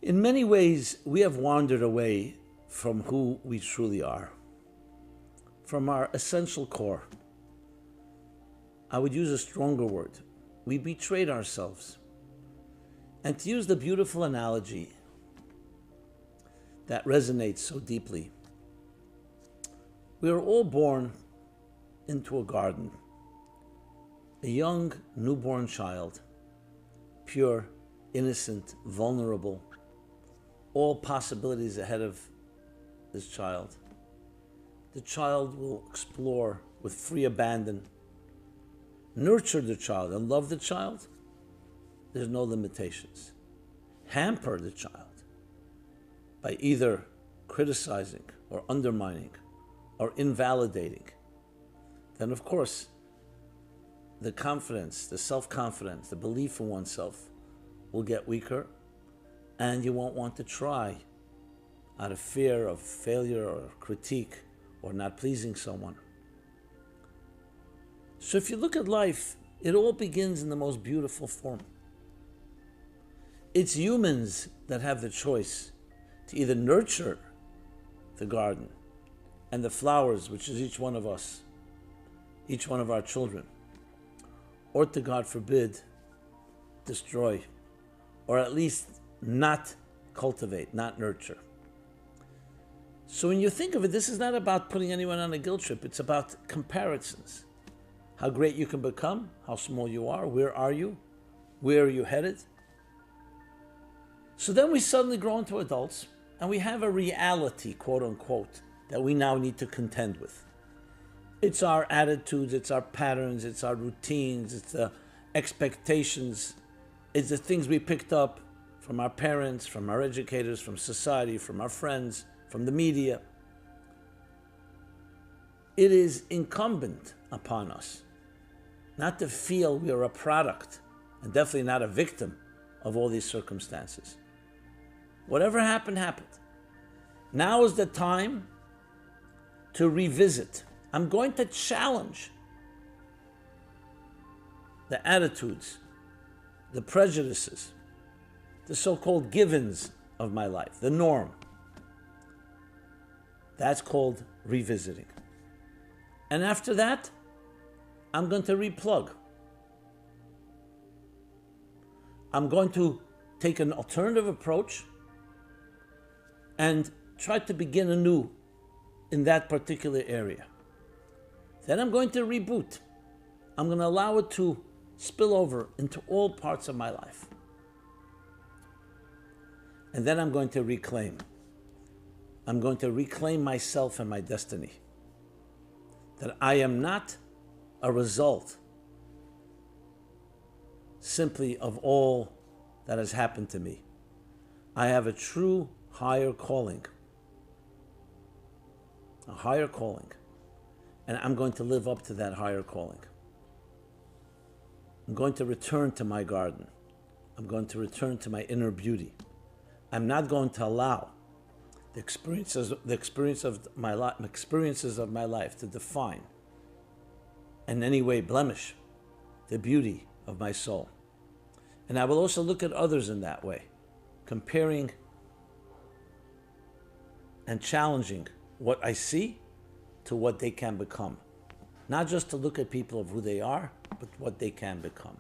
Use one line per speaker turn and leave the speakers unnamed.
In many ways, we have wandered away from who we truly are, from our essential core. I would use a stronger word. We betrayed ourselves. And to use the beautiful analogy that resonates so deeply, we are all born into a garden, a young newborn child, pure, innocent, vulnerable, all possibilities ahead of this child. The child will explore with free abandon, nurture the child and love the child. There's no limitations. Hamper the child by either criticizing or undermining or invalidating. Then of course, the confidence, the self-confidence, the belief in oneself will get weaker, and you won't want to try out of fear of failure or critique or not pleasing someone. So if you look at life, it all begins in the most beautiful form. It's humans that have the choice to either nurture the garden and the flowers, which is each one of us, each one of our children, or to, God forbid, destroy, or at least not cultivate, not nurture. So when you think of it, this is not about putting anyone on a guilt trip. It's about comparisons. How great you can become, how small you are, where are you, where are you headed? So then we suddenly grow into adults, and we have a reality, quote unquote, that we now need to contend with. It's our attitudes, it's our patterns, it's our routines, it's the expectations, it's the things we picked up from our parents, from our educators, from society, from our friends, from the media. It is incumbent upon us not to feel we are a product, and definitely not a victim of all these circumstances. Whatever happened, happened. Now is the time to revisit. I'm going to challenge the attitudes, the prejudices, the so-called givens of my life, the norm. That's called revisiting. And after that, I'm going to replug. I'm going to take an alternative approach and try to begin anew in that particular area. Then I'm going to reboot. I'm going to allow it to spill over into all parts of my life. And then I'm going to reclaim. I'm going to reclaim myself and my destiny. That I am not a result simply of all that has happened to me. I have a true higher calling. A higher calling. And I'm going to live up to that higher calling. I'm going to return to my garden. I'm going to return to my inner beauty. I'm not going to allow the experiences of my life to define, in any way blemish, the beauty of my soul. And I will also look at others in that way, comparing and challenging what I see to what they can become. Not just to look at people of who they are, but what they can become.